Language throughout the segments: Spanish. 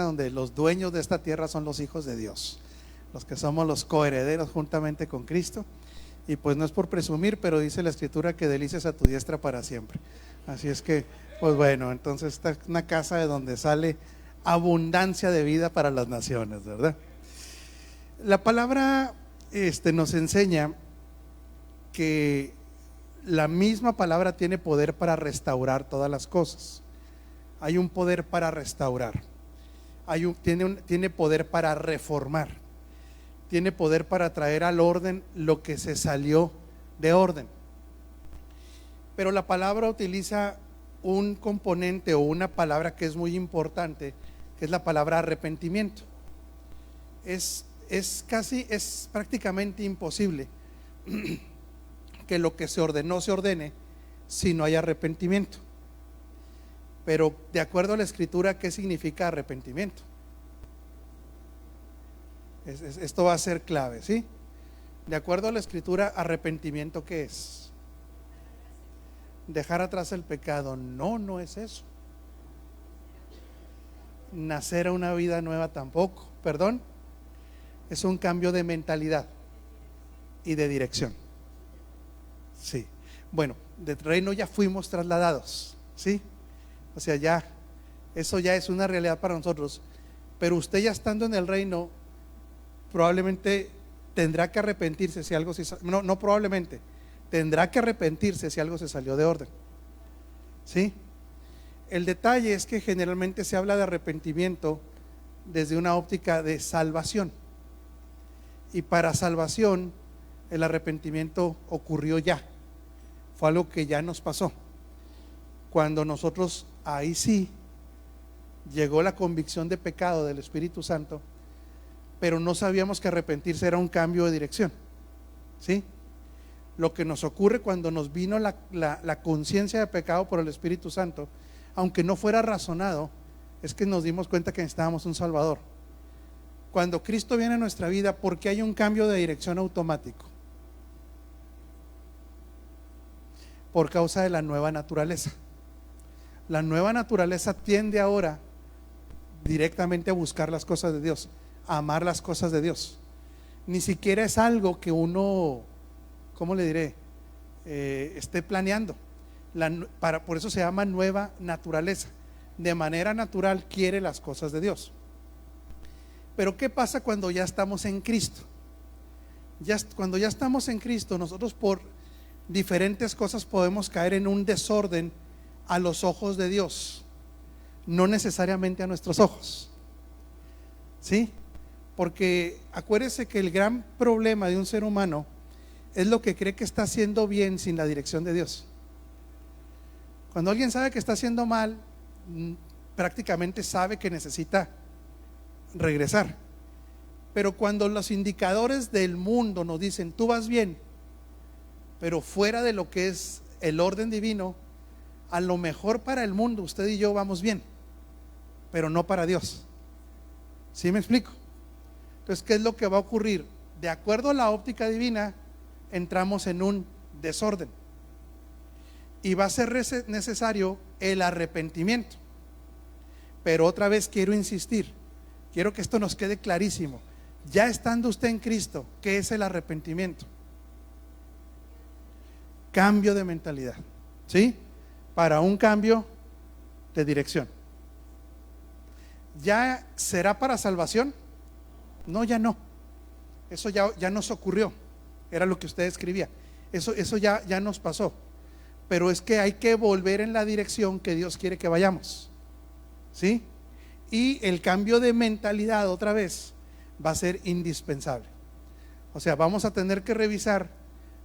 donde los dueños de esta tierra son los hijos de Dios, los que somos los coherederos juntamente con Cristo. Y pues no es por presumir, pero dice la Escritura que delicias a tu diestra para siempre. Así es que, pues bueno, entonces esta es una casa de donde sale abundancia de vida para las naciones, ¿verdad? La palabra nos enseña que la misma palabra tiene poder para restaurar todas las cosas. Hay un poder para restaurar. Tiene poder para reformar. Tiene poder para traer al orden lo que se salió de orden. Pero la palabra utiliza un componente o una palabra que es muy importante, que es la palabra arrepentimiento. Es prácticamente imposible que lo que se ordenó se ordene si no hay arrepentimiento. Pero de acuerdo a la Escritura, ¿qué significa arrepentimiento? Esto va a ser clave, ¿sí? De acuerdo a la Escritura, arrepentimiento, ¿qué es? Dejar atrás el pecado. No, no es eso. Nacer a una vida nueva tampoco. Perdón. Es un cambio de mentalidad y de dirección. Sí. Bueno, del reino ya fuimos trasladados, ¿sí? O sea, eso ya es una realidad para nosotros. Pero usted, ya estando en el reino, probablemente tendrá que arrepentirse si algo no probablemente, tendrá que arrepentirse si algo se salió de orden. ¿Sí? El detalle es que generalmente se habla de arrepentimiento desde una óptica de salvación. Y para salvación, el arrepentimiento ocurrió ya. Fue algo que ya nos pasó. Cuando nosotros, ahí sí, llegó la convicción de pecado del Espíritu Santo, pero no sabíamos que arrepentirse era un cambio de dirección. ¿Sí? Lo que nos ocurre cuando nos vino la conciencia de pecado por el Espíritu Santo, aunque no fuera razonado, es que nos dimos cuenta que necesitábamos un Salvador. Cuando Cristo viene a nuestra vida, ¿por qué hay un cambio de dirección automático? Por causa de la nueva naturaleza. La nueva naturaleza tiende ahora directamente a buscar las cosas de Dios, a amar las cosas de Dios. Ni siquiera es algo que uno, ¿cómo le diré? Esté planeando. Por eso se llama nueva naturaleza. De manera natural quiere las cosas de Dios. Pero ¿qué pasa cuando ya estamos en Cristo? Cuando ya estamos en Cristo, nosotros por diferentes cosas podemos caer en un desorden a los ojos de Dios, no necesariamente a nuestros ojos. ¿Sí? Porque acuérdese que el gran problema de un ser humano es lo que cree que está haciendo bien sin la dirección de Dios. Cuando alguien sabe que está haciendo mal, prácticamente sabe que necesita regresar. Pero cuando los indicadores del mundo nos dicen tú vas bien, pero fuera de lo que es el orden divino, a lo mejor para el mundo usted y yo vamos bien, pero no para Dios. ¿Sí me explico? Entonces, ¿qué es lo que va a ocurrir? De acuerdo a la óptica divina, entramos en un desorden y va a ser necesario el arrepentimiento. Pero otra vez quiero insistir, quiero que esto nos quede clarísimo. Ya estando usted en Cristo, ¿qué es el arrepentimiento? Cambio de mentalidad, ¿sí? Para un cambio de dirección. ¿Ya será para salvación? No, ya no. Eso ya nos ocurrió. Era lo que usted escribía. Eso ya nos pasó. Pero es que hay que volver en la dirección que Dios quiere que vayamos, ¿sí? Y el cambio de mentalidad otra vez va a ser indispensable. O sea, vamos a tener que revisar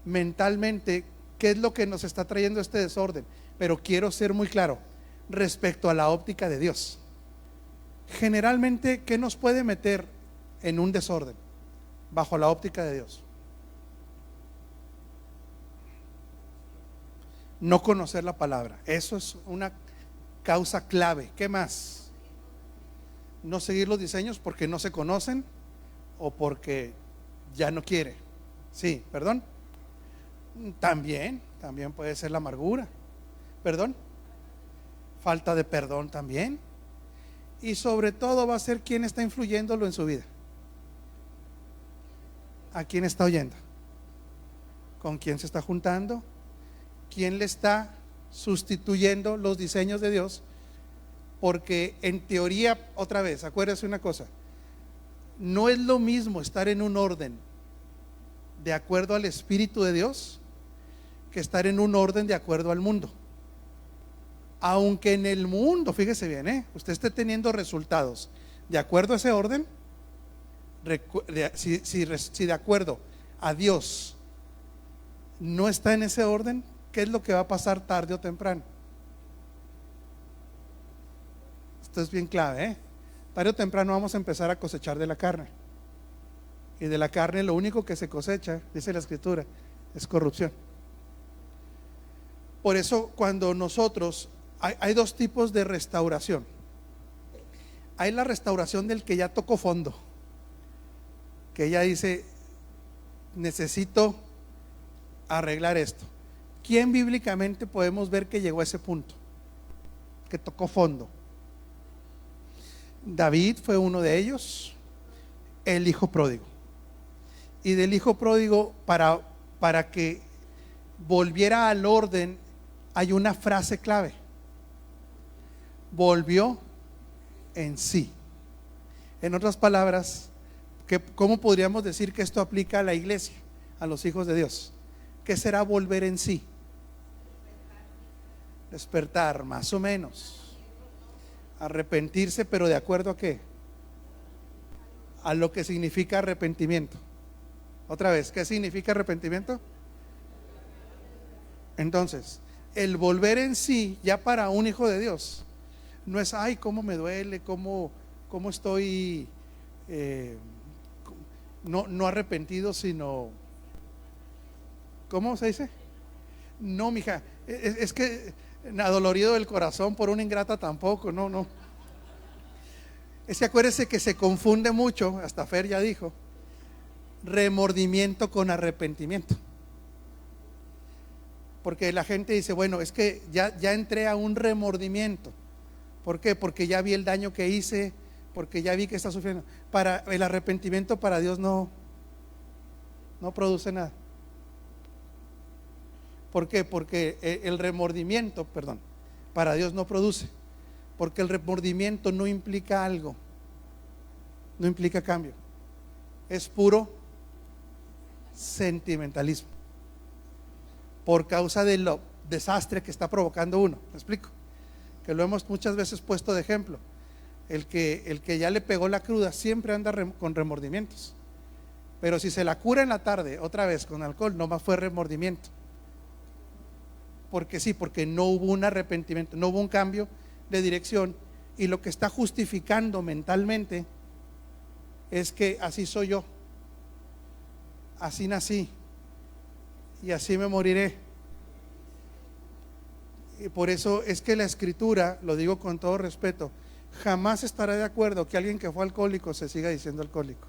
mentalmente qué es lo que nos está trayendo este desorden. Pero quiero ser muy claro respecto a la óptica de Dios. Generalmente, ¿qué nos puede meter en un desorden bajo la óptica de Dios? No conocer la palabra. Eso es una causa clave. ¿Qué más? No seguir los diseños porque no se conocen o porque ya no quiere. Sí, perdón. También puede ser la amargura. Perdón. Falta de perdón también. y sobre todo va a ser quién está influyéndolo en su vida, a quién está oyendo, con quién se está juntando, quién le está sustituyendo los diseños de Dios. Porque en teoría, otra vez, acuérdese una cosa, no es lo mismo estar en un orden de acuerdo al Espíritu de Dios que estar en un orden de acuerdo al mundo. Aunque en el mundo, fíjese bien, usted esté teniendo resultados de acuerdo a ese orden, si de acuerdo a Dios no está en ese orden, ¿qué es lo que va a pasar tarde o temprano? Esto es bien clave, tarde o temprano vamos a empezar a cosechar de la carne, y de la carne lo único que se cosecha, dice la Escritura, es corrupción. Por eso cuando nosotros hay dos tipos de restauración. Hay la restauración del que ya tocó fondo, que ya dice, necesito arreglar esto. ¿Quién bíblicamente podemos ver que llegó a ese punto, que tocó fondo? David fue uno de ellos, el hijo pródigo. Y del hijo pródigo, para que volviera al orden, hay una frase clave: volvió en sí. En otras palabras, ¿cómo podríamos decir que esto aplica a la iglesia, a los hijos de Dios? ¿Qué será volver en sí? Despertar, más o menos. Arrepentirse, pero ¿de acuerdo a qué? A lo que significa arrepentimiento. Otra vez, ¿qué significa arrepentimiento? Entonces, el volver en sí, ya para un hijo de Dios, no es, ay, cómo me duele, cómo estoy, no arrepentido, sino, ¿cómo se dice? No, mija, es que adolorido del corazón por una ingrata tampoco, no. Es que acuérdese que se confunde mucho, hasta Fer ya dijo, remordimiento con arrepentimiento. Porque la gente dice, bueno, es que ya entré a un remordimiento. ¿Por qué? Porque ya vi el daño que hice, porque ya vi que está sufriendo. Para el arrepentimiento, para Dios no produce nada. ¿Por qué? Porque el remordimiento, para Dios no produce. Porque el remordimiento no implica algo, no implica cambio. Es puro sentimentalismo, por causa de lo desastre que está provocando uno. ¿Me explico? Que lo hemos muchas veces puesto de ejemplo. El que ya le pegó la cruda siempre anda con remordimientos. Pero si se la cura en la tarde otra vez con alcohol, nomás fue remordimiento. Porque sí, porque no hubo un arrepentimiento, no hubo un cambio de dirección, y lo que está justificando mentalmente es que así soy yo, así nací y así me moriré. Y por eso es que la Escritura, lo digo con todo respeto, jamás estará de acuerdo que alguien que fue alcohólico se siga diciendo alcohólico.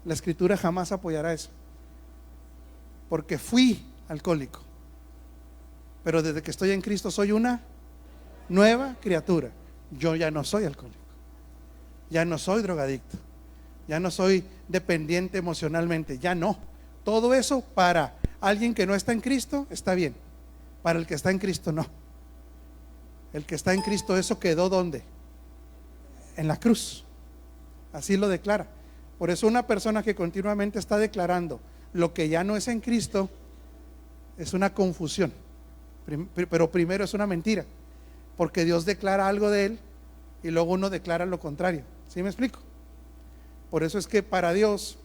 La Escritura jamás apoyará eso, porque fui alcohólico, pero desde que estoy en Cristo soy una nueva criatura. Yo ya no soy alcohólico, ya no soy drogadicto, ya no soy dependiente emocionalmente, ya no. Todo eso para alguien que no está en Cristo está bien, para el que está en Cristo no. El que está en Cristo, eso quedó ¿dónde? En la cruz. Así lo declara. Por eso una persona que continuamente está declarando lo que ya no es en Cristo es una confusión. Pero primero es una mentira, porque Dios declara algo de él y luego uno declara lo contrario. ¿Sí me explico? Por eso es que para Dios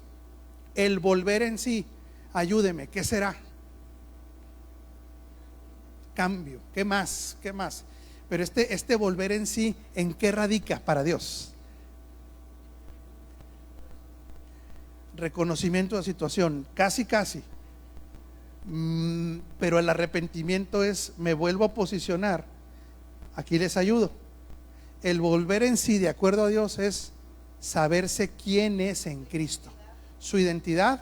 el volver en sí, ayúdeme, ¿qué será? Cambio, ¿qué más? ¿Qué más? Pero este volver en sí, ¿en qué radica para Dios? Reconocimiento de situación, casi. Pero el arrepentimiento es, me vuelvo a posicionar. Aquí les ayudo. El volver en sí, de acuerdo a Dios, es saberse quién es en Cristo, su identidad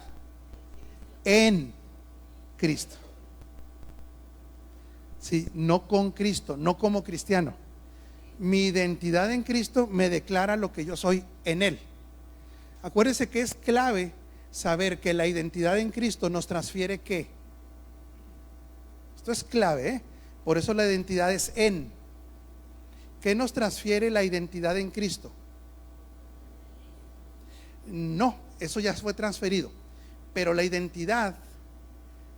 en Cristo. Sí, no con Cristo, no como cristiano. Mi identidad en Cristo me declara lo que yo soy en Él. Acuérdense que es clave saber que la identidad en Cristo nos transfiere ¿qué? Esto es clave, ¿eh? Por eso la identidad es en. ¿Qué nos transfiere la identidad en Cristo? No, eso ya fue transferido. Pero la identidad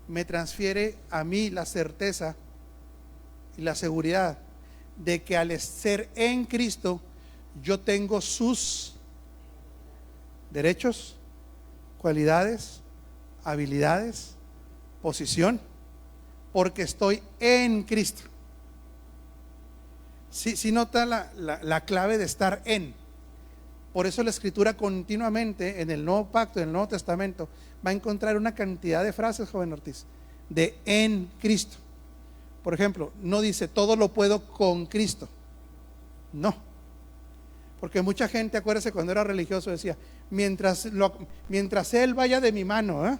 me transfiere a mí la certeza y la seguridad de que al ser en Cristo yo tengo sus derechos, cualidades, habilidades, posición, porque estoy en Cristo. Si nota la clave de estar en. Por eso la Escritura continuamente en el Nuevo Pacto, en el Nuevo Testamento, va a encontrar una cantidad de frases, joven Ortiz, de en Cristo. Por ejemplo, no dice todo lo puedo con Cristo. No. Porque mucha gente, acuérdese, cuando era religioso decía, mientras Él vaya de mi mano, ¿eh?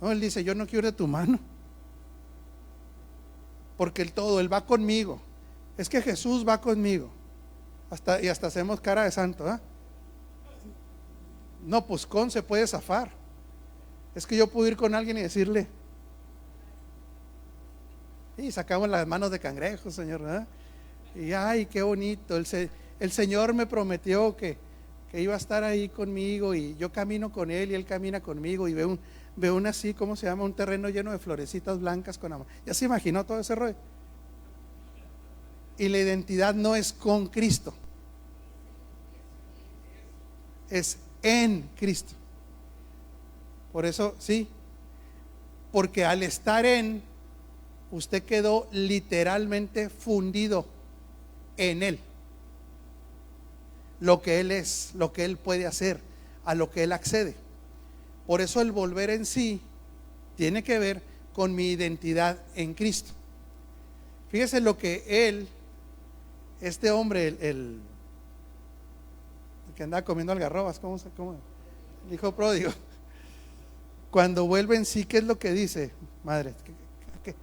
No, Él dice, yo no quiero ir de tu mano. Porque Él va conmigo. Es que Jesús va conmigo. Y hasta hacemos cara de santo, ¿eh? No, pues se puede zafar. Es que yo puedo ir con alguien y decirle, y sacamos las manos de cangrejo, Señor, ¿verdad? Y ay, qué bonito. El Señor me prometió que iba a estar ahí conmigo, y yo camino con Él y Él camina conmigo, y veo un así, ¿cómo se llama? Un terreno lleno de florecitas blancas con amor. Ya se imaginó todo ese rollo. Y la identidad no es con Cristo, es en Cristo. Por eso, sí, porque al estar en, usted quedó literalmente fundido en Él. Lo que Él es, lo que Él puede hacer, a lo que Él accede. Por eso el volver en sí tiene que ver con mi identidad en Cristo. Fíjese lo que este hombre, el que andaba comiendo algarrobas, ¿cómo? El hijo pródigo. Cuando vuelve en sí, ¿qué es lo que dice? Madre, ¿qué?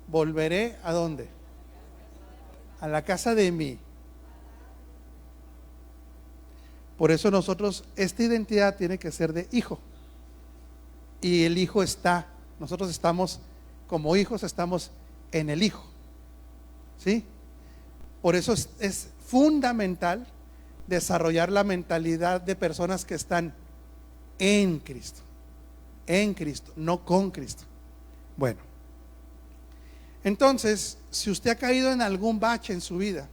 Volveré ¿a dónde? A la casa de mí. Por eso nosotros, esta identidad tiene que ser de hijo. Y el hijo nosotros estamos, como hijos, estamos en el hijo. ¿Sí? Por eso es fundamental desarrollar la mentalidad de personas que están en Cristo. En Cristo, no con Cristo. Bueno, entonces, si usted ha caído en algún bache en su vida,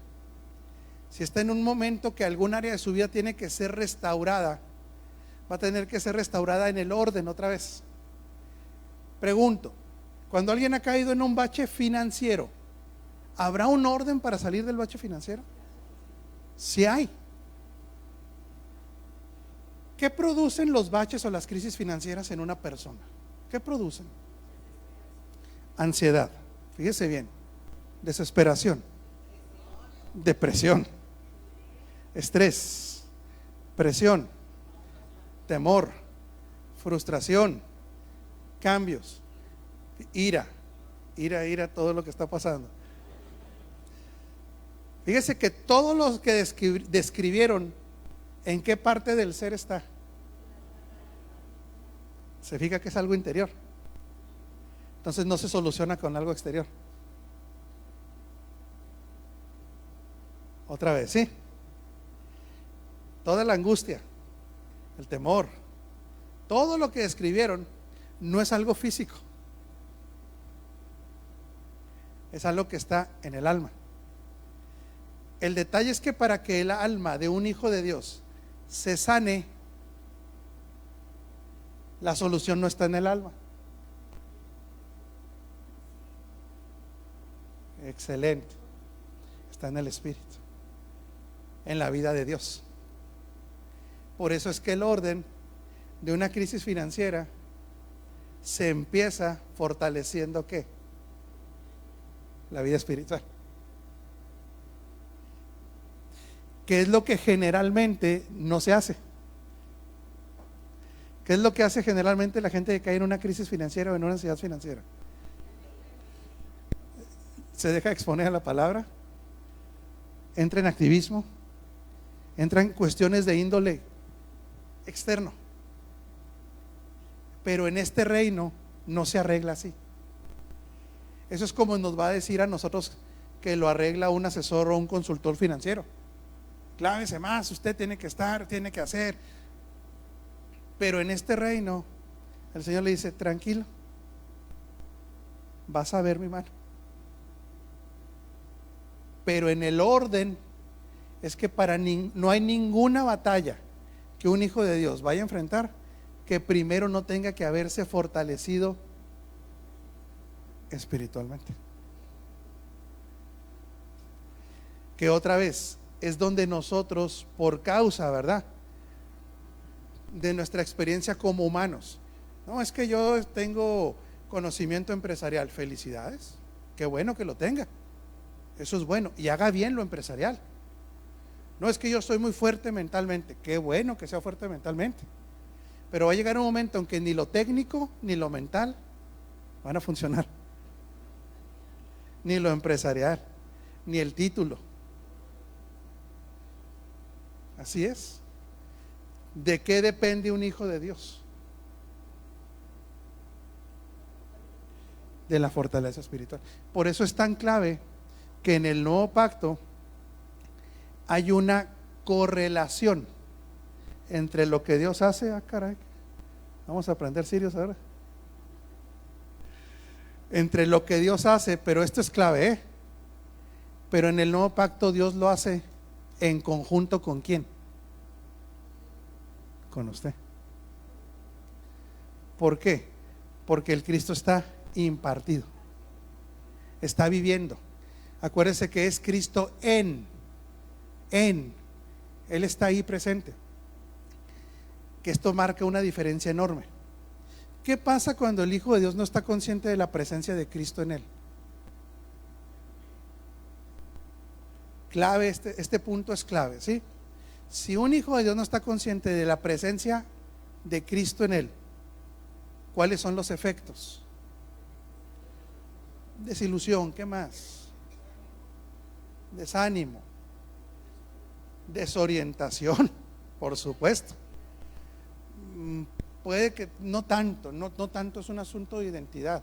si está en un momento que algún área de su vida tiene que ser restaurada, va a tener que ser restaurada en el orden otra vez. Pregunto, cuando alguien ha caído en un bache financiero, ¿habrá un orden para salir del bache financiero? Sí hay. ¿Qué producen los baches o las crisis financieras en una persona? ¿Qué producen? Ansiedad, fíjese bien, desesperación, depresión, estrés, presión, temor, frustración, cambios, ira, todo lo que está pasando. Fíjese que todos los que describieron, ¿en qué parte del ser está? Se fija que es algo interior. Entonces no se soluciona con algo exterior. Otra vez, ¿sí? Toda la angustia, el temor, todo lo que describieron no es algo físico, es algo que está en el alma. El detalle es que para que el alma de un hijo de Dios se sane, la solución no está en el alma. Excelente. Está en el Espíritu, en la vida de Dios. Por eso es que el orden de una crisis financiera se empieza fortaleciendo ¿qué? La vida espiritual. ¿Qué es lo que generalmente no se hace? ¿Qué es lo que hace generalmente la gente que cae en una crisis financiera o en una ansiedad financiera? Se deja exponer a la palabra, entra en activismo, entra en cuestiones de índole externo. Pero en este reino no se arregla así. Eso es como nos va a decir a nosotros que lo arregla un asesor o un consultor financiero. Clávese más, usted tiene que estar, tiene que hacer. Pero en este reino el Señor le dice: tranquilo, vas a ver mi mano. Pero en el orden es que no hay ninguna batalla que un hijo de Dios vaya a enfrentar que primero no tenga que haberse fortalecido espiritualmente. Que otra vez es donde nosotros, por causa, ¿verdad?, de nuestra experiencia como humanos, no, es que yo tengo conocimiento empresarial. Felicidades, qué bueno que lo tenga, eso es bueno, y haga bien lo empresarial. No, es que yo soy muy fuerte mentalmente. Qué bueno que sea fuerte mentalmente, pero va a llegar un momento en que ni lo técnico ni lo mental van a funcionar, ni lo empresarial, ni el título. Así es. ¿De qué depende un hijo de Dios? De la fortaleza espiritual. Por eso es tan clave que en el nuevo pacto hay una correlación entre lo que Dios hace. Caray, vamos a aprender serios ahora. Entre lo que Dios hace, pero esto es clave, pero en el nuevo pacto Dios lo hace en conjunto ¿con quién? Con usted. ¿Por qué? Porque el Cristo está impartido, está viviendo. Acuérdese que es Cristo en Él está ahí presente. Que esto marca una diferencia enorme. ¿Qué pasa cuando el Hijo de Dios no está consciente de la presencia de Cristo en él? Clave, este punto es clave, ¿sí? Si un hijo de Dios no está consciente de la presencia de Cristo en él, ¿cuáles son los efectos? Desilusión, ¿qué más? Desánimo, desorientación, por supuesto. Puede que no tanto es un asunto de identidad,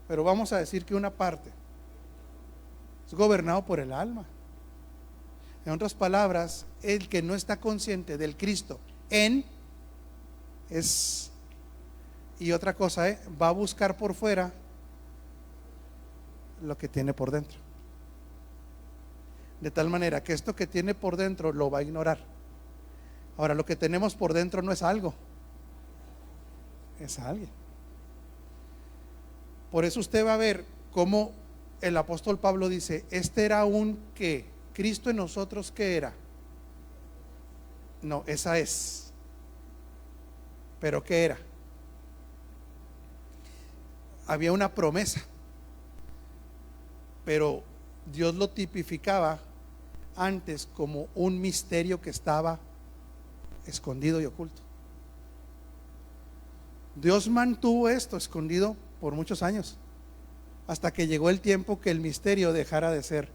pero vamos a decir que una parte es gobernado por el alma. En otras palabras, el que no está consciente del Cristo en es, y otra cosa, va a buscar por fuera lo que tiene por dentro, de tal manera que esto que tiene por dentro lo va a ignorar. Ahora, lo que tenemos por dentro no es algo, es alguien. Por eso usted va a ver cómo el apóstol Pablo dice: este era un que Cristo en nosotros, ¿qué era? No, esa es. ¿Pero qué era? Había una promesa, pero Dios lo tipificaba antes como un misterio que estaba escondido y oculto. Dios mantuvo esto escondido por muchos años, hasta que llegó el tiempo que el misterio dejara de ser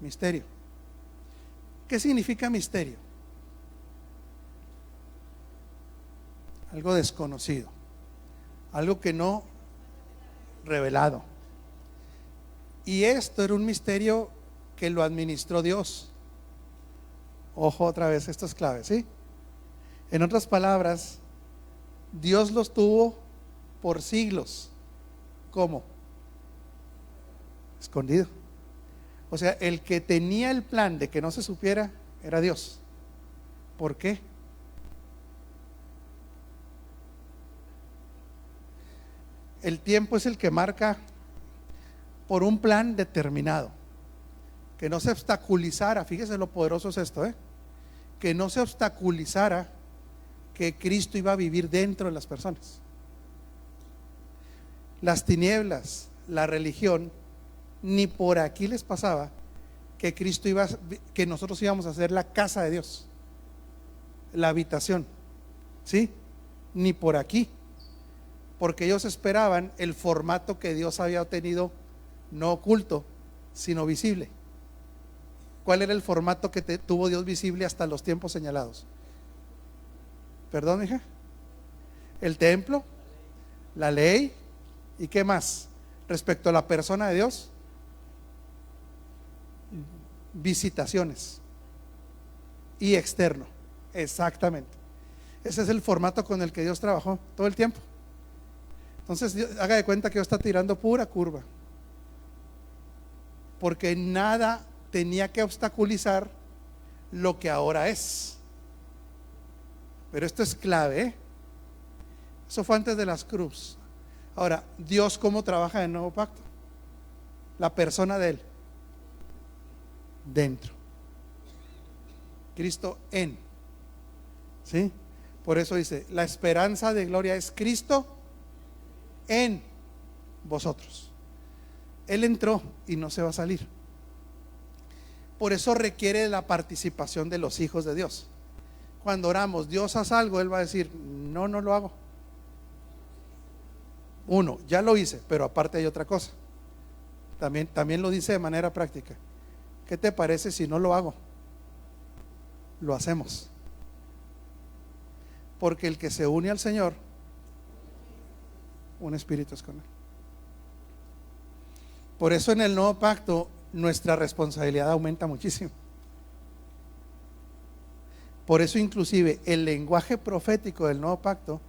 misterio. ¿Qué significa misterio? Algo desconocido, algo que no revelado. Y esto era un misterio que lo administró Dios. Ojo, otra vez, esto es clave, ¿sí? En otras palabras, Dios los tuvo por siglos. ¿Cómo? Escondido. O sea, el que tenía el plan de que no se supiera era Dios. ¿Por qué? El tiempo es el que marca por un plan determinado, que no se obstaculizara. Fíjese lo poderoso es esto, que no se obstaculizara que Cristo iba a vivir dentro de las personas. Las tinieblas, la religión, ni por aquí les pasaba que Cristo que nosotros íbamos a hacer la casa de Dios, la habitación, ¿sí? Ni por aquí, porque ellos esperaban el formato que Dios había tenido, no oculto, sino visible. ¿Cuál era el formato que tuvo Dios visible hasta los tiempos señalados? Perdón, hija. El templo, la ley, ¿y qué más? Respecto a la persona de Dios, visitaciones y externo. Exactamente. Ese es el formato con el que Dios trabajó todo el tiempo. Entonces, haga de cuenta que Dios está tirando pura curva, porque nada tenía que obstaculizar lo que ahora es. Pero esto es clave, ¿eh? Eso fue antes de las cruces. Ahora, Dios, ¿cómo trabaja en el nuevo pacto? La persona de Él, dentro. Cristo en. ¿Sí? Por eso dice, la esperanza de gloria es Cristo en vosotros. Él entró y no se va a salir. Por eso requiere la participación de los hijos de Dios. Cuando oramos, Dios haz algo, Él va a decir, no, no lo hago. Uno, ya lo hice, pero aparte hay otra cosa. También lo dice de manera práctica. ¿Qué te parece si no lo hago? Lo hacemos. Porque el que se une al Señor, un espíritu es con Él. Por eso en el nuevo pacto nuestra responsabilidad aumenta muchísimo. Por eso inclusive el lenguaje profético del nuevo pacto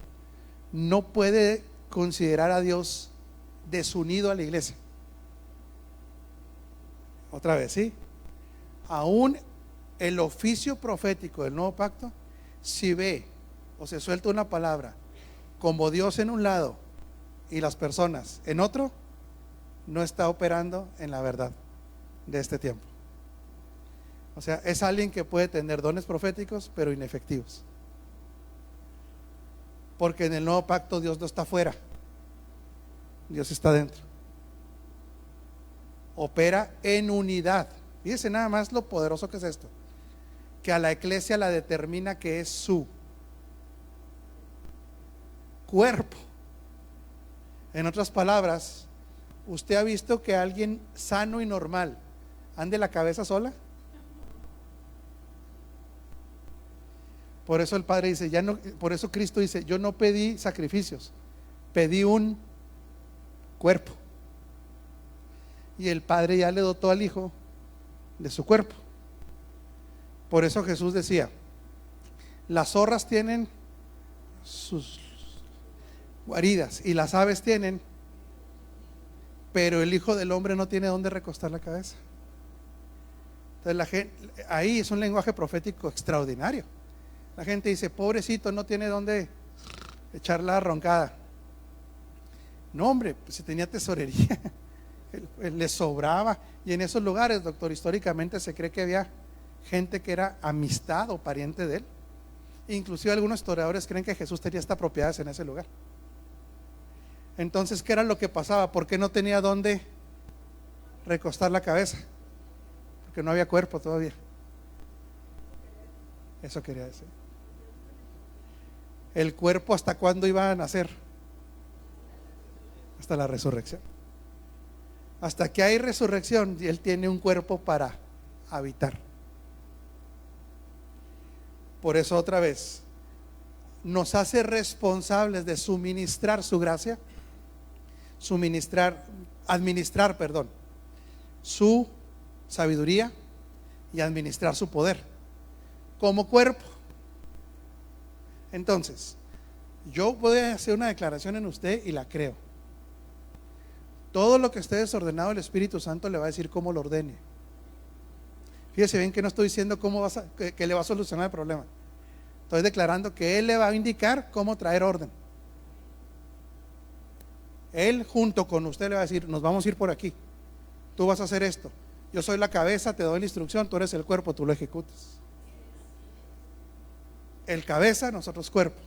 no puede considerar a Dios desunido a la iglesia. Otra vez, ¿sí? Aún el oficio profético del nuevo pacto, si ve o se suelta una palabra como Dios en un lado y las personas en otro, no está operando en la verdad de este tiempo. O sea, es alguien que puede tener dones proféticos pero inefectivos, porque en el nuevo pacto Dios no está afuera, Dios está dentro. Opera en unidad. Fíjese nada más lo poderoso que es esto, que a la iglesia la determina que es su cuerpo. En otras palabras, ¿usted ha visto que alguien sano y normal ande la cabeza sola? Por eso el Padre dice, ya no, por eso Cristo dice, yo no pedí sacrificios, pedí un cuerpo. Y el Padre ya le dotó al Hijo de su cuerpo. Por eso Jesús decía, las zorras tienen sus guaridas y las aves tienen, pero el Hijo del Hombre no tiene dónde recostar la cabeza. Entonces la gente, ahí es un lenguaje profético extraordinario. La gente dice, pobrecito, no tiene dónde echar la roncada. No, hombre, pues si tenía tesorería, le sobraba. Y en esos lugares, doctor, históricamente se cree que había gente que era amistad o pariente de él. Inclusive algunos historiadores creen que Jesús tenía hasta propiedades en ese lugar. Entonces, ¿qué era lo que pasaba? ¿Por qué no tenía dónde recostar la cabeza? Porque no había cuerpo todavía. Eso quería decir. ¿El cuerpo hasta cuándo iba a nacer? Hasta la resurrección. Hasta que hay resurrección, Él tiene un cuerpo para habitar. Por eso otra vez nos hace responsables de suministrar su gracia, administrar su sabiduría y administrar su poder como cuerpo. Entonces, yo voy a hacer una declaración en usted y la creo. Todo lo que esté desordenado, el Espíritu Santo le va a decir cómo lo ordene. Fíjese bien que no estoy diciendo cómo que le va a solucionar el problema. Estoy declarando que Él le va a indicar cómo traer orden. Él junto con usted le va a decir, nos vamos a ir por aquí, tú vas a hacer esto, yo soy la cabeza, te doy la instrucción, tú eres el cuerpo, tú lo ejecutas. El cabeza, nosotros cuerpo.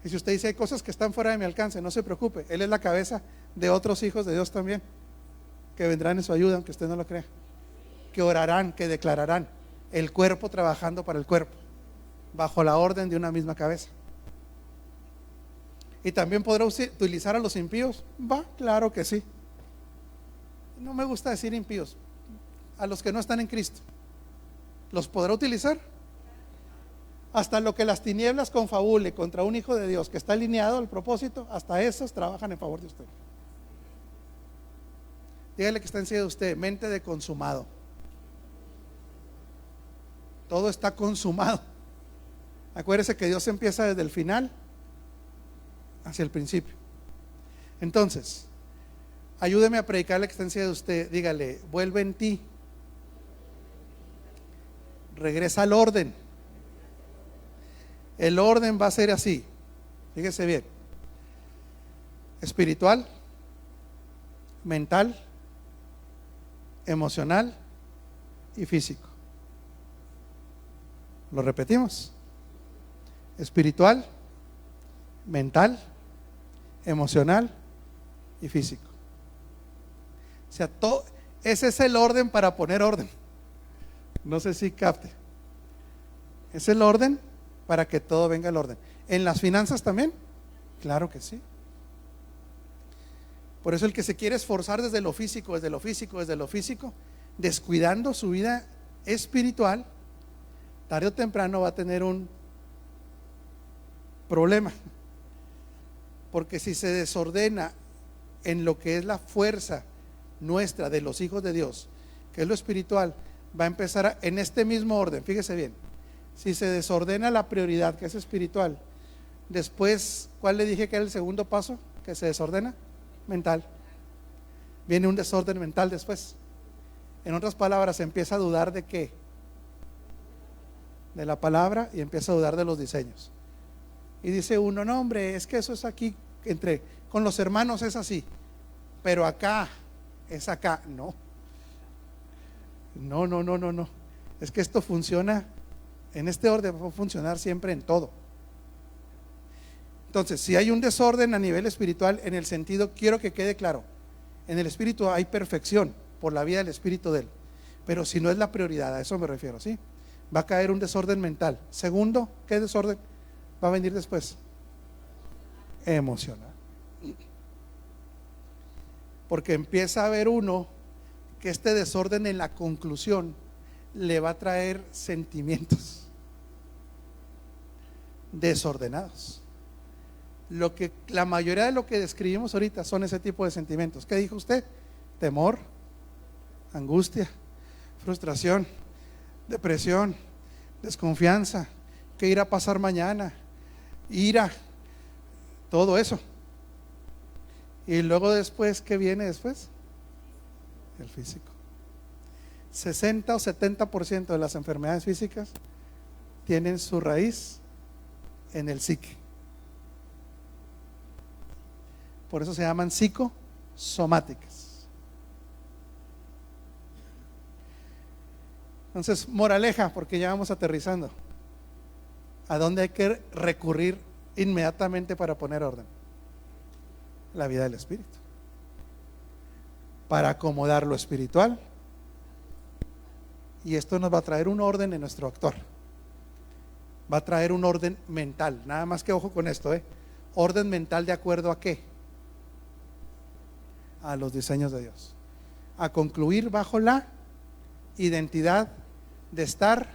Y si usted dice hay cosas que están fuera de mi alcance, no se preocupe, Él es la cabeza de otros hijos de Dios también, que vendrán en su ayuda aunque usted no lo crea, que orarán, que declararán, el cuerpo trabajando para el cuerpo, bajo la orden de una misma cabeza. Y también podrá utilizar a los impíos. Va, claro que sí. No me gusta decir impíos, a los que no están en Cristo, ¿Los podrá utilizar? Hasta lo que las tinieblas confabule contra un hijo de Dios que está alineado al propósito, hasta esos trabajan en favor de usted. Dígale que está encima de usted, mente de consumado. Todo está consumado. Acuérdese que Dios empieza desde el final hacia el principio. Entonces, ayúdeme a predicarle que está encima de usted. Dígale, vuelve en ti. Regresa al orden. El orden va a ser así. Fíjese bien. Espiritual, mental, emocional y físico. Lo repetimos. Espiritual, mental, emocional y físico. O sea, ese es el orden para poner orden. No sé si capte. Es el orden para que todo venga al orden. ¿En las finanzas también? Claro que sí. Por eso el que se quiere esforzar desde lo físico, descuidando su vida espiritual, tarde o temprano va a tener un problema. Porque si se desordena en lo que es la fuerza nuestra de los hijos de Dios, que es lo espiritual, va a empezar en este mismo orden. Fíjese bien, si se desordena la prioridad, que es espiritual, después, ¿cuál le dije que era el segundo paso que se desordena? Mental. Viene un desorden mental después. En otras palabras, se empieza a dudar de qué, de la palabra, y empieza a dudar de los diseños. Y dice uno, no hombre, es que eso es aquí, con los hermanos es así, pero acá es acá. No, es que esto funciona en este orden, va a funcionar siempre en todo. Entonces, si hay un desorden a nivel espiritual, en el sentido, quiero que quede claro, en el espíritu hay perfección por la vida del espíritu de él, pero si no es la prioridad, a eso me refiero, ¿sí? Va a caer un desorden mental. Segundo, ¿qué desorden va a venir después? Emocional. Porque empieza a ver uno que este desorden en la conclusión le va a traer sentimientos desordenados. La mayoría de lo que describimos ahorita son ese tipo de sentimientos. ¿Qué dijo usted? Temor, angustia, frustración, depresión, desconfianza, qué irá a pasar mañana, ira, todo eso. Y luego después, ¿qué viene después? El físico. 60 o 70% de las enfermedades físicas tienen su raíz en el psique. Por eso se llaman psicosomáticas. Entonces, moraleja, porque ya vamos aterrizando. ¿A dónde hay que recurrir inmediatamente para poner orden? La vida del espíritu. Para acomodar lo espiritual. Y esto nos va a traer un orden en nuestro actuar. Va a traer un orden mental. Nada más que ojo con esto, orden mental de acuerdo a qué? A los diseños de Dios. A concluir bajo la identidad de estar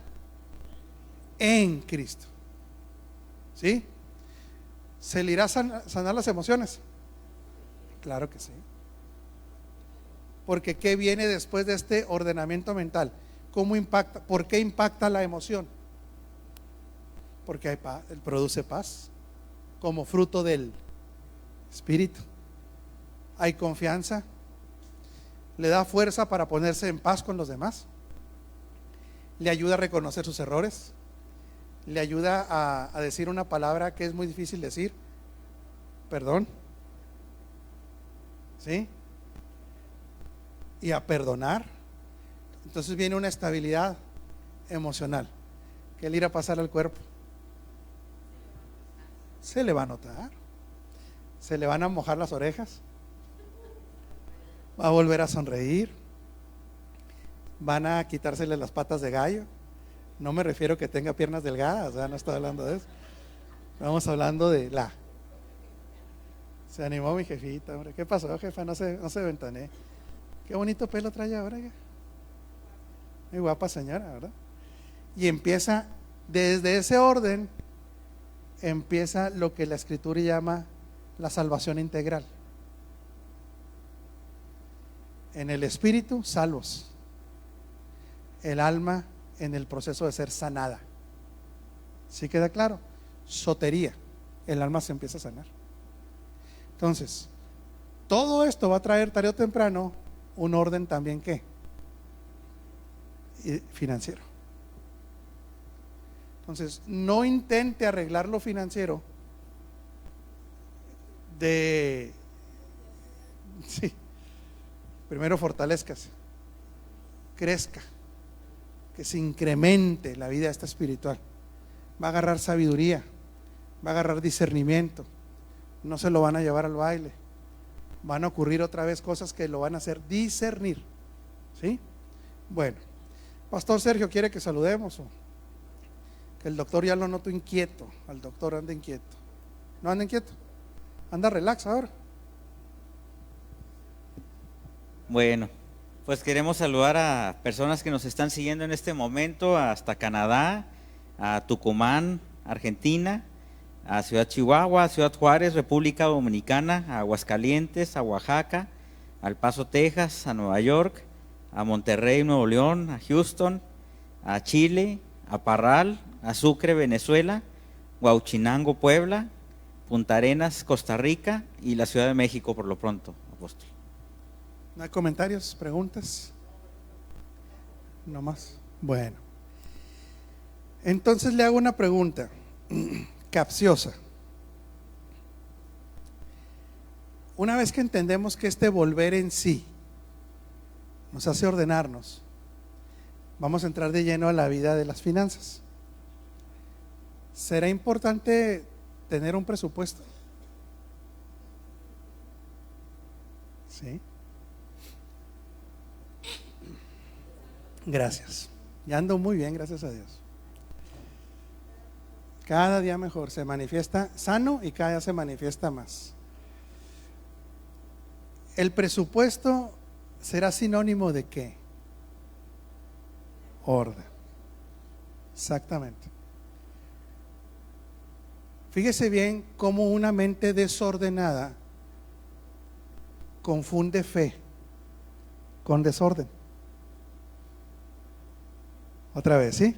en Cristo. ¿Sí? ¿Se le irá a sanar las emociones? Claro que sí. Porque ¿qué viene después de este ordenamiento mental? ¿Cómo impacta? ¿Por qué impacta la emoción? Porque él produce paz como fruto del espíritu. Hay confianza, le da fuerza para ponerse en paz con los demás, le ayuda a reconocer sus errores, le ayuda a decir una palabra que es muy difícil decir, perdón, ¿sí? Y a perdonar. Entonces viene una estabilidad emocional. ¿Qué le irá a pasar al cuerpo? Se le va a notar, se le van a mojar las orejas, va a volver a sonreír, van a quitársele las patas de gallo. No me refiero que tenga piernas delgadas, no estoy hablando de eso. Estamos hablando de se animó mi jefita, hombre. ¿Qué pasó, jefa? No se ventané. Qué bonito pelo trae ahora ya. Muy guapa señora, ¿verdad? Y empieza, desde ese orden, empieza lo que la Escritura llama la salvación integral. En el espíritu, salvos. El alma en el proceso de ser sanada. ¿Sí queda claro? Sotería. El alma se empieza a sanar. Entonces, todo esto va a traer tarde o temprano un orden también ¿qué? Financiero. Entonces, no intente arreglar lo financiero sí, primero fortalezcase, crezca, que se incremente la vida esta espiritual. Va a agarrar sabiduría, va a agarrar discernimiento, no se lo van a llevar al baile, van a ocurrir otra vez cosas que lo van a hacer discernir. ¿Sí? Bueno, Pastor Sergio quiere que saludemos, o que el doctor ya lo noto inquieto. Al doctor anda inquieto. ¿No anda inquieto? Anda relax ahora. Bueno, pues queremos saludar a personas que nos están siguiendo en este momento hasta Canadá, a Tucumán, Argentina, a Ciudad Chihuahua, a Ciudad Juárez, República Dominicana, a Aguascalientes, a Oaxaca, a El Paso, Texas, a Nueva York, a Monterrey, Nuevo León, a Houston, a Chile, a Parral, a Sucre, Venezuela, Huauchinango, Puebla, Punta Arenas, Costa Rica y la Ciudad de México por lo pronto, apóstol. ¿No hay comentarios, preguntas? No más. Bueno, entonces le hago una pregunta capciosa. Una vez que entendemos que este volver en sí nos hace ordenarnos, vamos a entrar de lleno a la vida de las finanzas. ¿Será importante tener un presupuesto? Sí. Gracias. Ya ando muy bien, gracias a Dios. Cada día mejor, se manifiesta sano y cada día se manifiesta más. ¿El presupuesto será sinónimo de qué? Orden. Exactamente. Fíjese bien cómo una mente desordenada confunde fe con desorden. Otra vez, ¿sí?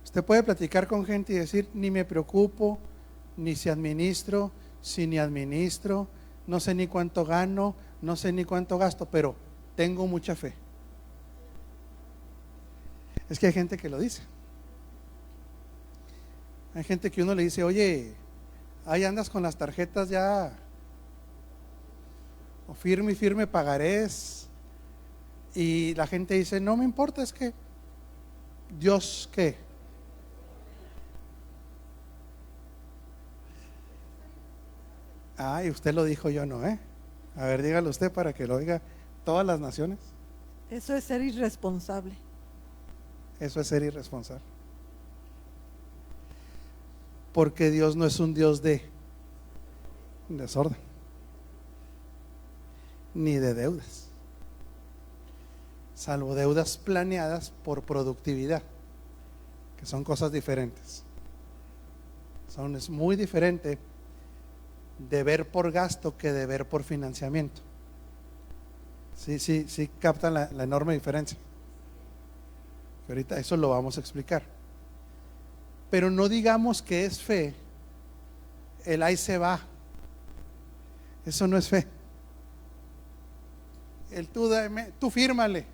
Usted puede platicar con gente y decir, ni me preocupo, ni si administro, si ni administro, no sé ni cuánto gano, no sé ni cuánto gasto, pero tengo mucha fe. Es que hay gente que lo dice. Hay gente que uno le dice, oye, ahí andas con las tarjetas ya, o firme y firme pagarés, y la gente dice, no me importa, es que Dios, ¿qué? Y usted lo dijo, yo no, ¿eh? A ver, dígalo usted para que lo oiga todas las naciones. Eso es ser irresponsable. Eso es ser irresponsable. Porque Dios no es un Dios de desorden, ni de deudas, salvo deudas planeadas por productividad, que son cosas diferentes. Es muy diferente deber por gasto que deber por financiamiento. Sí, captan la enorme diferencia. Ahorita eso lo vamos a explicar. Pero no digamos que es fe el ahí se va. Eso no es fe. El tú fírmale,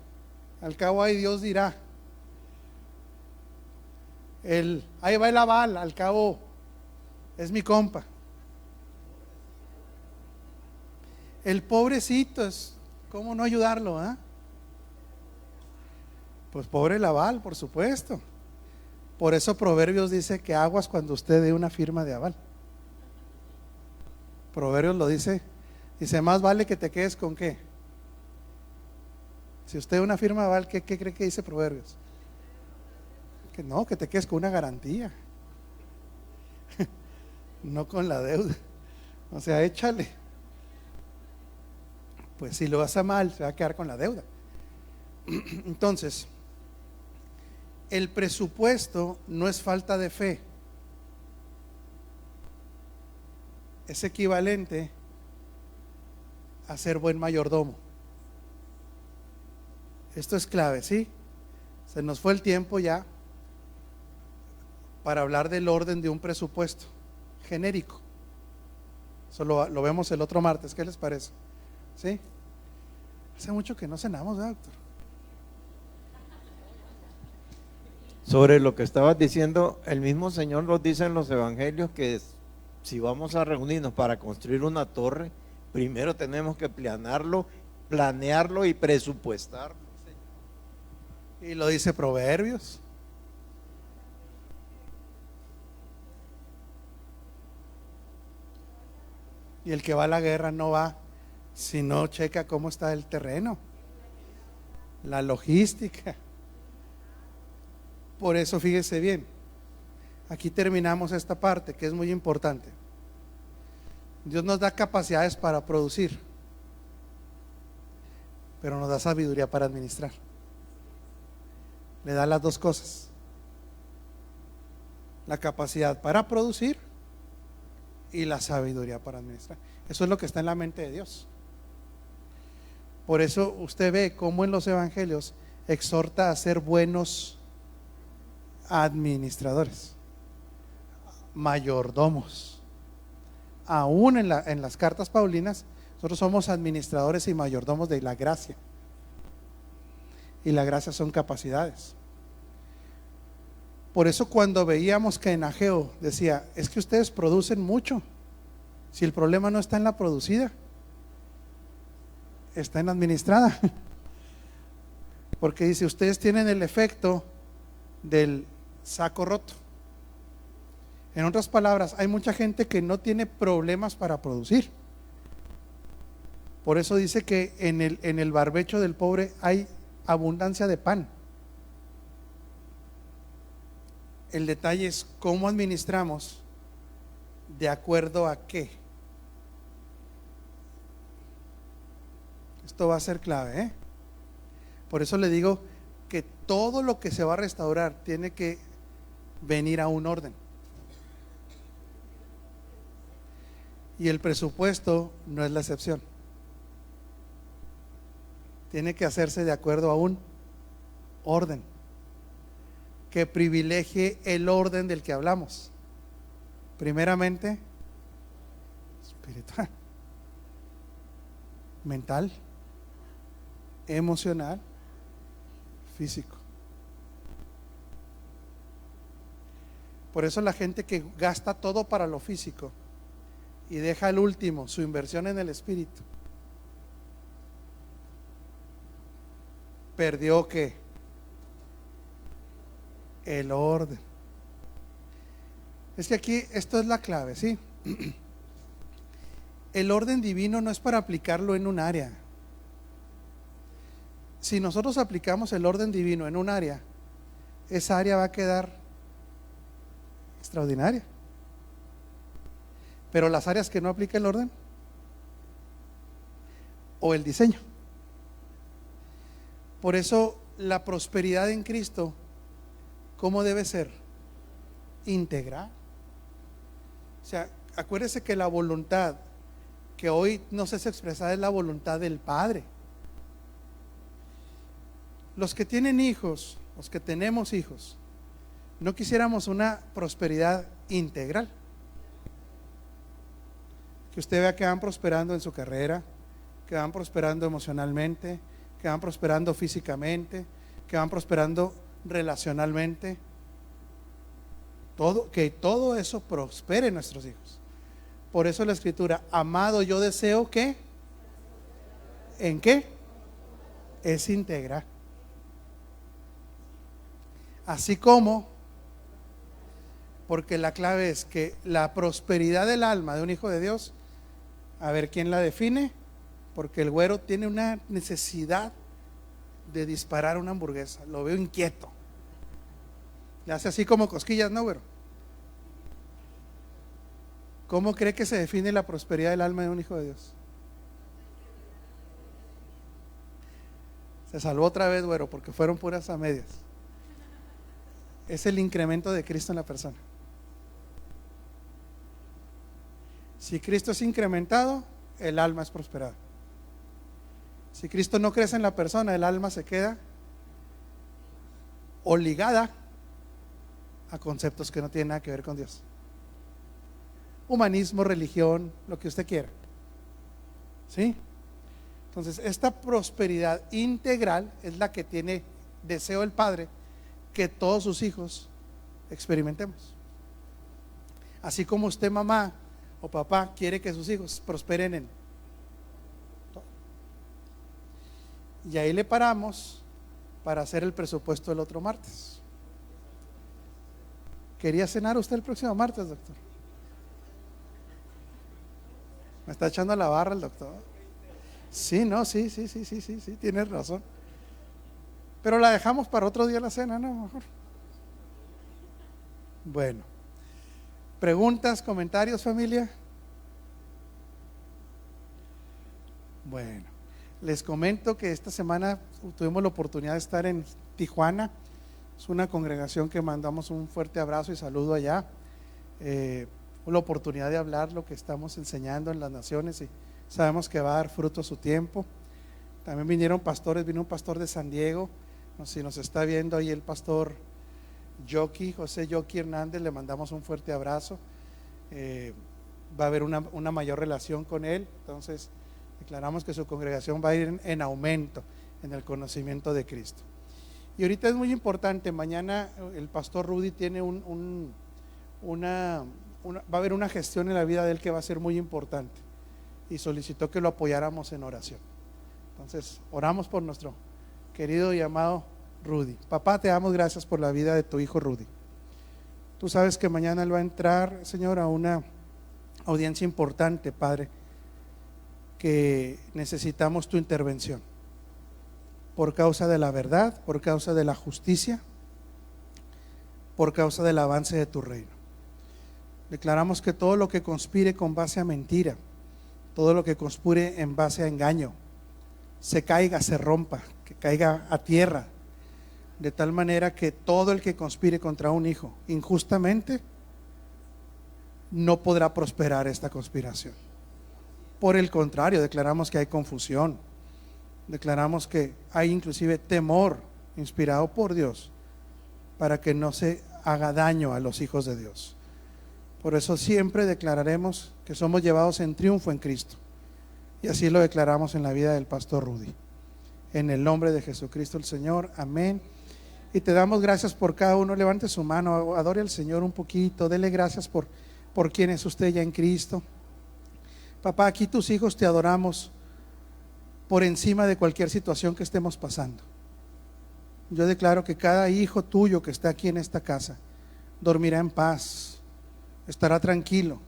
al cabo ahí Dios dirá. Ahí va el aval, al cabo es mi compa. El pobrecito, ¿cómo no ayudarlo? Pues pobre el aval, por supuesto. Por eso Proverbios dice que aguas cuando usted dé una firma de aval. Proverbios lo dice, más vale que te quedes con qué. Si usted da una firma de aval, ¿qué cree que dice Proverbios? Que no, que te quedes con una garantía. No con la deuda. O sea, échale. Pues si lo hace mal, se va a quedar con la deuda. Entonces, el presupuesto no es falta de fe, es equivalente a ser buen mayordomo. Esto es clave, ¿sí? Se nos fue el tiempo ya para hablar del orden de un presupuesto genérico. Eso lo vemos el otro martes. ¿Qué les parece? ¿Sí? Hace mucho que no cenamos, ¿verdad, doctor? Sobre lo que estabas diciendo, el mismo Señor nos dice en los evangelios que si vamos a reunirnos para construir una torre, primero tenemos que planearlo y presupuestarlo. Y lo dice Proverbios. Y el que va a la guerra no va si no checa cómo está el terreno, la logística. Por eso fíjese bien, aquí terminamos esta parte que es muy importante. Dios nos da capacidades para producir, pero nos da sabiduría para administrar. Le da las dos cosas: la capacidad para producir y la sabiduría para administrar. Eso es lo que está en la mente de Dios. Por eso usted ve cómo en los evangelios exhorta a ser buenos administradores, mayordomos. Aún en las cartas paulinas, nosotros somos administradores y mayordomos de la gracia. Y la gracia son capacidades. Por eso cuando veíamos que en Ageo decía, es que ustedes producen mucho, si el problema no está en la producida, está en la administrada. Porque dice, ustedes tienen el efecto del saco roto. En otras palabras, hay mucha gente que no tiene problemas para producir. Por eso dice que en el barbecho del pobre hay abundancia de pan. El detalle es cómo administramos, de acuerdo a qué. Esto va a ser clave, ¿eh? Por eso le digo que todo lo que se va a restaurar tiene que venir a un orden. Y el presupuesto no es la excepción. Tiene que hacerse de acuerdo a un orden que privilegie el orden del que hablamos. Primeramente, espiritual, mental, emocional, físico. Por eso la gente que gasta todo para lo físico y deja al último su inversión en el espíritu, perdió ¿qué? El orden. Es que aquí esto es la clave, ¿sí? El orden divino no es para aplicarlo en un área. Si nosotros aplicamos el orden divino en un área, esa área va a quedar extraordinaria. Pero las áreas que no aplica el orden o el diseño. Por eso la prosperidad en Cristo, ¿cómo debe ser? Integral. O sea, acuérdese que la voluntad que hoy nos es expresada es la voluntad del Padre. Los que tienen hijos, los que tenemos hijos, no quisiéramos una prosperidad integral. Que usted vea que van prosperando en su carrera, que van prosperando emocionalmente, que van prosperando físicamente, que van prosperando relacionalmente. Que todo eso prospere en nuestros hijos. Por eso la escritura, amado, yo deseo que, ¿en qué? Es integral. Así como, porque la clave es que la prosperidad del alma de un hijo de Dios, a ver quién la define, porque el güero tiene una necesidad de disparar una hamburguesa, lo veo inquieto, le hace así como cosquillas, ¿no, güero? ¿Cómo cree que se define la prosperidad del alma de un hijo de Dios? Se salvó otra vez, güero, porque fueron puras a medias. es el incremento de Cristo en la persona. Si Cristo es incrementado, el alma es prosperada. Si Cristo no crece en la persona, el alma se queda o ligada a conceptos que no tienen nada que ver con Dios. Humanismo, religión, lo que usted quiera. ¿Sí? Entonces, esta prosperidad integral es la que tiene deseo el Padre que todos sus hijos experimentemos. Así como usted, mamá o papá, quiere que sus hijos prosperen en todo. Y ahí le paramos para hacer el presupuesto el otro martes. ¿Quería cenar usted el próximo martes, doctor? Me está echando la barra el doctor. Sí, no, sí, tienes razón. Pero la dejamos para otro día la cena, ¿no? Mejor. Bueno. ¿Preguntas, comentarios, familia? Bueno, les comento que esta semana tuvimos la oportunidad de estar en Tijuana. Es una congregación que mandamos un fuerte abrazo y saludo allá. La oportunidad de hablar lo que estamos enseñando en las naciones y sabemos que va a dar fruto a su tiempo. También vinieron pastores, vino un pastor de San Diego, no sé si nos está viendo ahí el pastor José Yoki Hernández, le mandamos un fuerte abrazo. Va a haber una mayor relación con él, entonces declaramos que su congregación va a ir en aumento en el conocimiento de Cristo. Y ahorita es muy importante, mañana el pastor Rudy tiene va a haber una gestión en la vida de él que va a ser muy importante y solicitó que lo apoyáramos en oración. Entonces oramos por nuestro querido y amado Rudy. Papá, te damos gracias por la vida de tu hijo Rudy. Tú sabes que mañana él va a entrar, Señor, a una audiencia importante, Padre, que necesitamos tu intervención por causa de la verdad, por causa de la justicia, por causa del avance de tu reino. Declaramos que todo lo que conspire con base a mentira, todo lo que conspire en base a engaño, se caiga, se rompa, que caiga a tierra, de tal manera que todo el que conspire contra un hijo injustamente no podrá prosperar esta conspiración. Por el contrario, declaramos que hay confusión, declaramos que hay inclusive temor inspirado por Dios para que no se haga daño a los hijos de Dios. Por eso siempre declararemos que somos llevados en triunfo en Cristo, y así lo declaramos en la vida del pastor Rudy. En el nombre de Jesucristo el Señor, amén. Y te damos gracias por cada uno. Levante su mano, adore al Señor un poquito, dele gracias por quién es usted ya en Cristo. Papá, aquí tus hijos te adoramos por encima de cualquier situación que estemos pasando. Yo declaro que cada hijo tuyo que está aquí en esta casa dormirá en paz, estará tranquilo,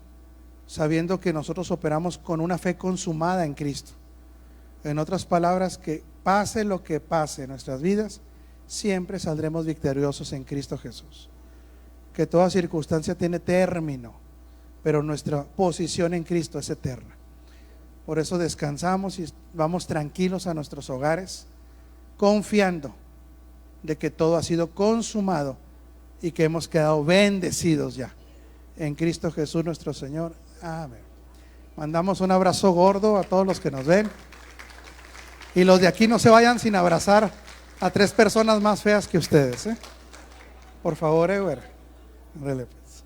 sabiendo que nosotros operamos con una fe consumada en Cristo. En otras palabras, que pase lo que pase en nuestras vidas, siempre saldremos victoriosos en Cristo Jesús. Que toda circunstancia tiene término, pero nuestra posición en Cristo es eterna. Por eso descansamos y vamos tranquilos a nuestros hogares, confiando de que todo ha sido consumado y que hemos quedado bendecidos ya en Cristo Jesús nuestro Señor. Amén. Mandamos un abrazo gordo a todos los que nos ven, y los de aquí no se vayan sin abrazar a 3 personas más feas que ustedes, Por favor, Ewer. Dale, pues.